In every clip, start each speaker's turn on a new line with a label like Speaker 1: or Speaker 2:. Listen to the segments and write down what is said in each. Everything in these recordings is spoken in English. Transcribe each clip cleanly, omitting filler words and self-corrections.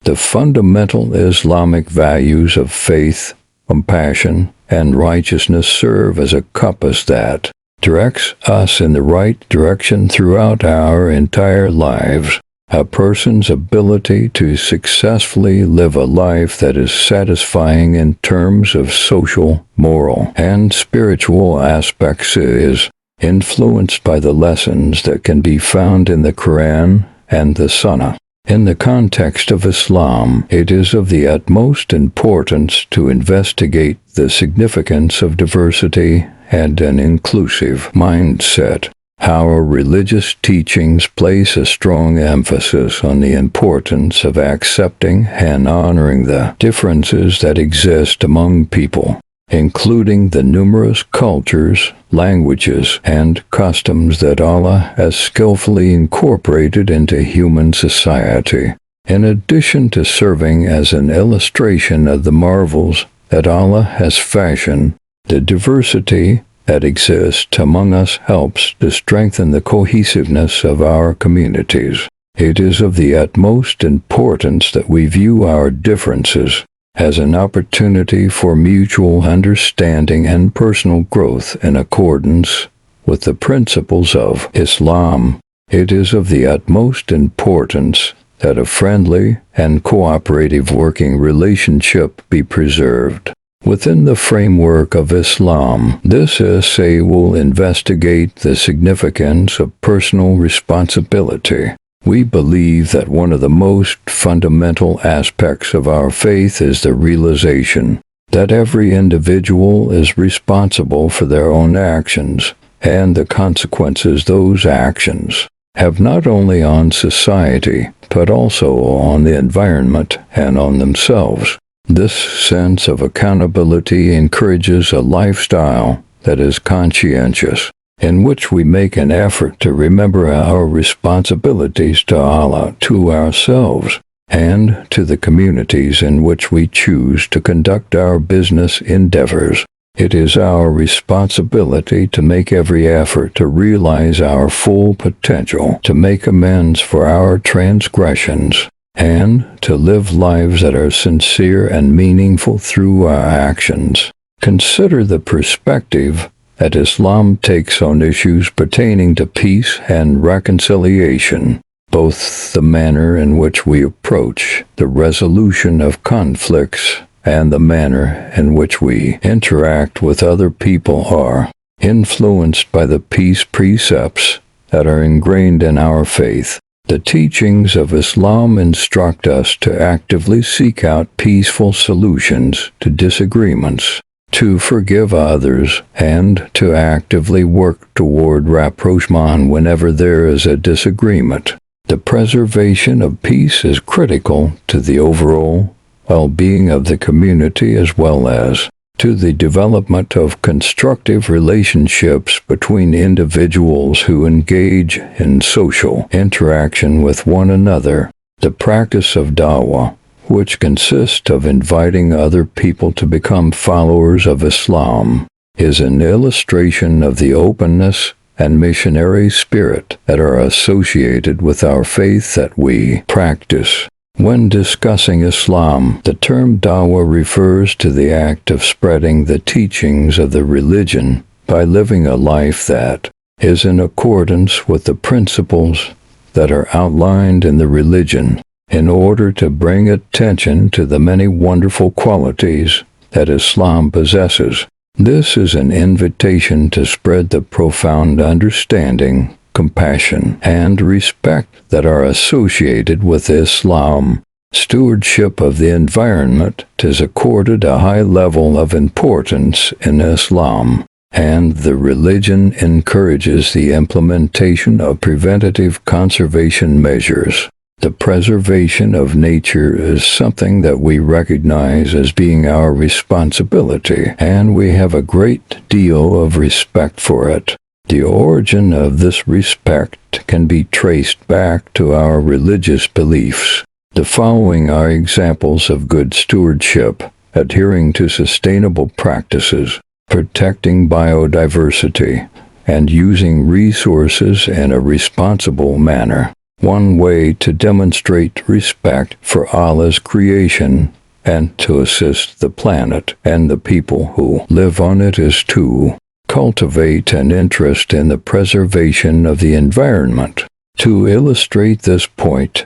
Speaker 1: The fundamental Islamic values of faith, compassion, and righteousness serve as a compass that directs us in the right direction throughout our entire lives. A person's ability to successfully live a life that is satisfying in terms of social, moral, and spiritual aspects is influenced by the lessons that can be found in the Quran and the Sunnah. In the context of Islam, it is of the utmost importance to investigate the significance of diversity and an inclusive mindset. Our religious teachings place a strong emphasis on the importance of accepting and honoring the differences that exist among people, including the numerous cultures, languages, and customs that Allah has skillfully incorporated into human society. In addition to serving as an illustration of the marvels that Allah has fashioned, the diversity that exists among us helps to strengthen the cohesiveness of our communities. It is of the utmost importance that we view our differences as an opportunity for mutual understanding and personal growth in accordance with the principles of Islam. It is of the utmost importance that a friendly and cooperative working relationship be preserved. Within the framework of Islam, this essay will investigate the significance of personal responsibility. We believe that one of the most fundamental aspects of our faith is the realization that every individual is responsible for their own actions and the consequences those actions have not only on society, but also on the environment and on themselves. This sense of accountability encourages a lifestyle that is conscientious, in which we make an effort to remember our responsibilities to Allah, to ourselves, and to the communities in which we choose to conduct our business endeavors. It is our responsibility to make every effort to realize our full potential, to make amends for our transgressions, and to live lives that are sincere and meaningful through our actions. Consider the perspective that Islam takes on issues pertaining to peace and reconciliation, both the manner in which we approach the resolution of conflicts and the manner in which we interact with other people are influenced by the peace precepts that are ingrained in our faith. The teachings of Islam instruct us to actively seek out peaceful solutions to disagreements, to forgive others, and to actively work toward rapprochement whenever there is a disagreement. The preservation of peace is critical to the overall well-being of the community as well as to the development of constructive relationships between individuals who engage in social interaction with one another. The practice of dawah, which consists of inviting other people to become followers of Islam, is an illustration of the openness and missionary spirit that are associated with our faith that we practice. When discussing Islam, the term dawah refers to the act of spreading the teachings of the religion by living a life that is in accordance with the principles that are outlined in the religion, in order to bring attention to the many wonderful qualities that Islam possesses. This is an invitation to spread the profound understanding, compassion, and respect that are associated with Islam. Stewardship of the environment is accorded a high level of importance in Islam, and the religion encourages the implementation of preventative conservation measures. The preservation of nature is something that we recognize as being our responsibility, and we have a great deal of respect for it. The origin of this respect can be traced back to our religious beliefs. The following are examples of good stewardship: adhering to sustainable practices, protecting biodiversity, and using resources in a responsible manner. one way to demonstrate respect for Allah's creation and to assist the planet and the people who live on it is to cultivate an interest in the preservation of the environment. To illustrate this point,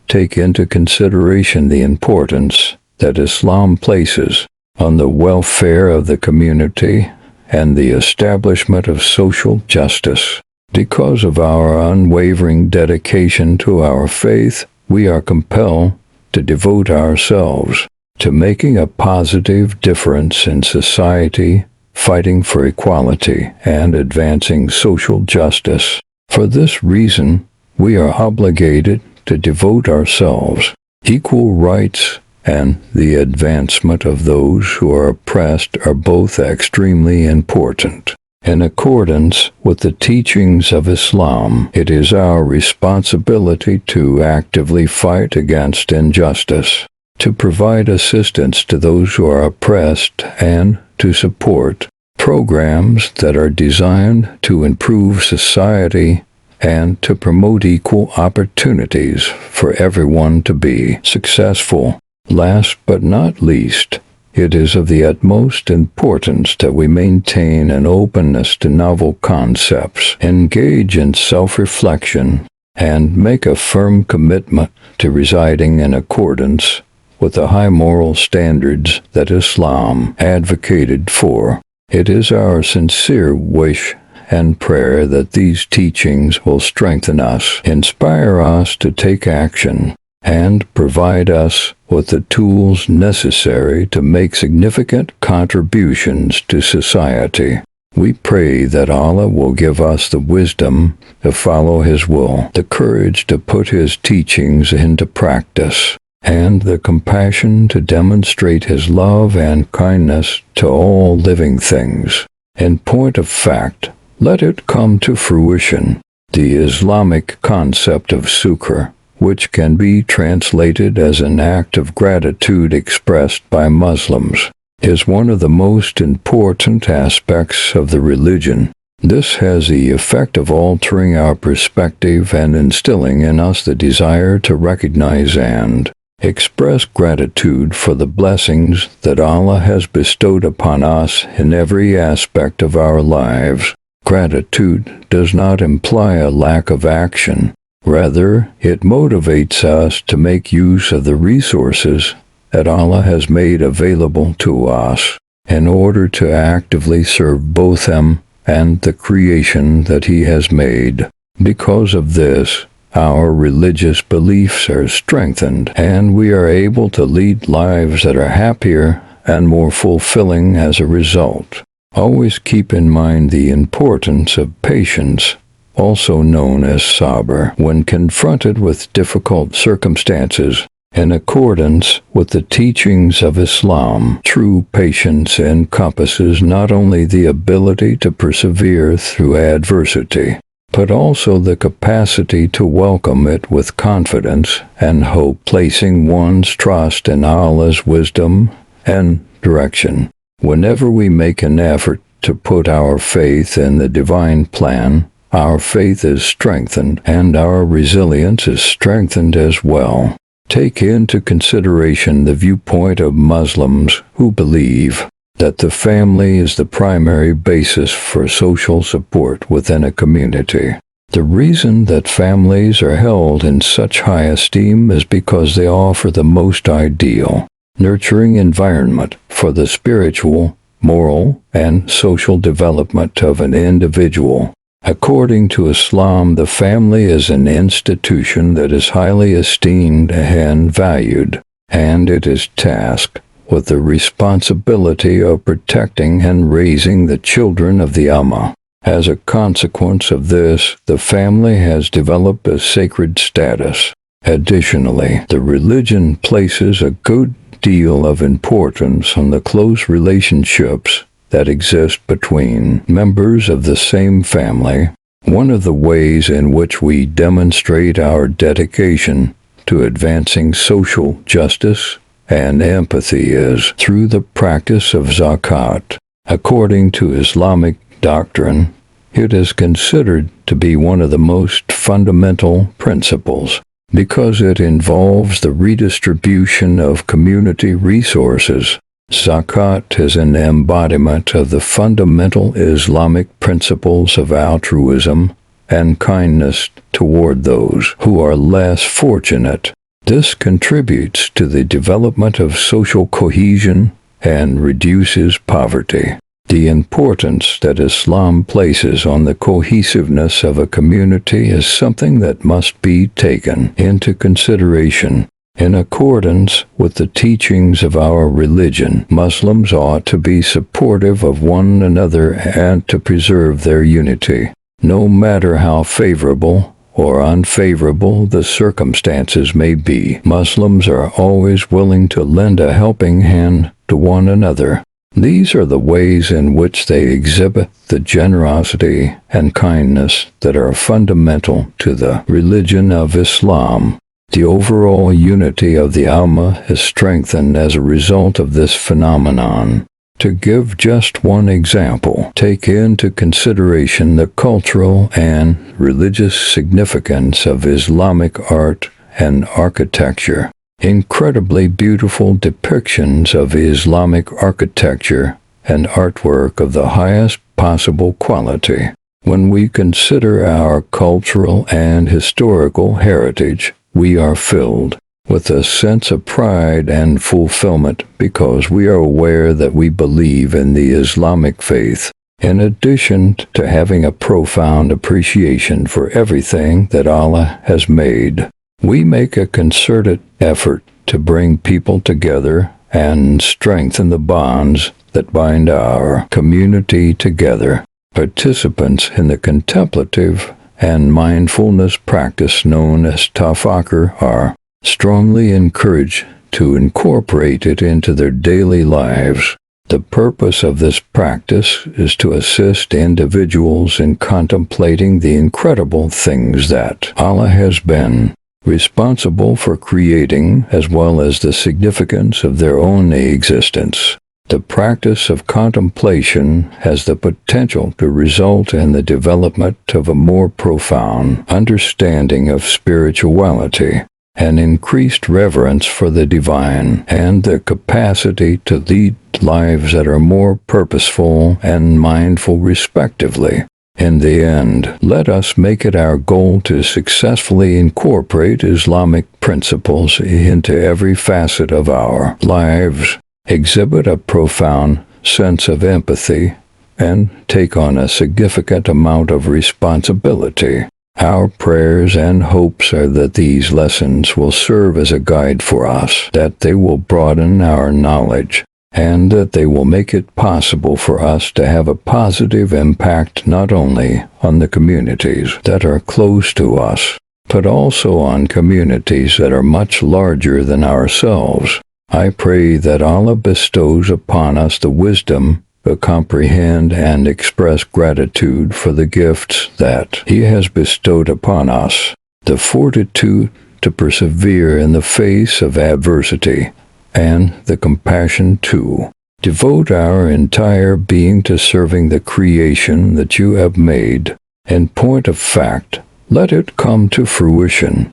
Speaker 1: take into consideration the importance that Islam places on the welfare of the community and the establishment of social justice. Because of our unwavering dedication to our faith, we are compelled to devote ourselves to making a positive difference in society, fighting for equality, and advancing social justice. For this reason, we are obligated to devote ourselves. Equal rights and the advancement of those who are oppressed are both extremely important. In accordance with the teachings of Islam, it is our responsibility to actively fight against injustice, to provide assistance to those who are oppressed, and to support programs that are designed to improve society and to promote equal opportunities for everyone to be successful. Last but not least, it is of the utmost importance that we maintain an openness to novel concepts, engage in self-reflection, and make a firm commitment to residing in accordance with the high moral standards that Islam advocated for. It is our sincere wish and prayer that these teachings will strengthen us, inspire us to take action, and provide us with the tools necessary to make significant contributions to society. We pray that Allah will give us the wisdom to follow His will, the courage to put His teachings into practice, and the compassion to demonstrate His love and kindness to all living things. In point of fact, let it come to fruition. The Islamic concept of shukr, which can be translated as an act of gratitude expressed by Muslims, is one of the most important aspects of the religion. This has the effect of altering our perspective and instilling in us the desire to recognize and express gratitude for the blessings that Allah has bestowed upon us in every aspect of our lives. Gratitude does not imply a lack of action. Rather, it motivates us to make use of the resources that Allah has made available to us in order to actively serve both Him and the creation that He has made. Because of this, our religious beliefs are strengthened, and we are able to lead lives that are happier and more fulfilling as a result. Always keep in mind the importance of patience, also known as sabr, when confronted with difficult circumstances. In accordance with the teachings of Islam, true patience encompasses not only the ability to persevere through adversity, but also the capacity to welcome it with confidence and hope, placing one's trust in Allah's wisdom and direction. Whenever we make an effort to put our faith in the divine plan, our faith is strengthened and our resilience is strengthened as well. Take into consideration the viewpoint of Muslims who believe that the family is the primary basis for social support within a community. The reason that families are held in such high esteem is because they offer the most ideal, nurturing environment for the spiritual, moral, and social development of an individual. According to Islam, the family is an institution that is highly esteemed and valued, and it is tasked with the responsibility of protecting and raising the children of the Ummah. As a consequence of this, the family has developed a sacred status. Additionally, the religion places a good deal of importance on the close relationships that exist between members of the same family. One of the ways in which we demonstrate our dedication to advancing social justice and empathy is through the practice of zakat. According to Islamic doctrine, It is considered to be one of the most fundamental principles because it involves the redistribution of community resources. Zakat is an embodiment of the fundamental Islamic principles of altruism and kindness toward those who are less fortunate. This contributes to the development of social cohesion and reduces poverty. The importance that Islam places on the cohesiveness of a community is something that must be taken into consideration. In accordance with the teachings of our religion, Muslims ought to be supportive of one another and to preserve their unity. No matter how favorable or unfavorable the circumstances may be, Muslims are always willing to lend a helping hand to one another. These are the ways in which they exhibit the generosity and kindness that are fundamental to the religion of Islam. The overall unity of the Ummah is strengthened as a result of this phenomenon. To give just one example, take into consideration the cultural and religious significance of Islamic art and architecture. Incredibly beautiful depictions of Islamic architecture and artwork of the highest possible quality. When we consider our cultural and historical heritage, we are filled with a sense of pride and fulfillment because we are aware that we believe in the Islamic faith. In addition to having a profound appreciation for everything that Allah has made, we make a concerted effort to bring people together and strengthen the bonds that bind our community together. Participants in the contemplative and mindfulness practice known as tafakkur are strongly encouraged to incorporate it into their daily lives. The purpose of this practice is to assist individuals in contemplating the incredible things that Allah has been responsible for creating, as well as the significance of their own existence. The practice of contemplation has the potential to result in the development of a more profound understanding of spirituality, an increased reverence for the divine, and the capacity to lead lives that are more purposeful and mindful respectively. In the end, let us make it our goal to successfully incorporate Islamic principles into every facet of our lives, exhibit a profound sense of empathy, and take on a significant amount of responsibility. Our prayers and hopes are that these lessons will serve as a guide for us, that they will broaden our knowledge, and that they will make it possible for us to have a positive impact not only on the communities that are close to us, but also on communities that are much larger than ourselves. I pray that Allah bestows upon us the wisdom to comprehend and express gratitude for the gifts that He has bestowed upon us, the fortitude to persevere in the face of adversity, and the compassion to devote our entire being to serving the creation that You have made. In point of fact, let it come to fruition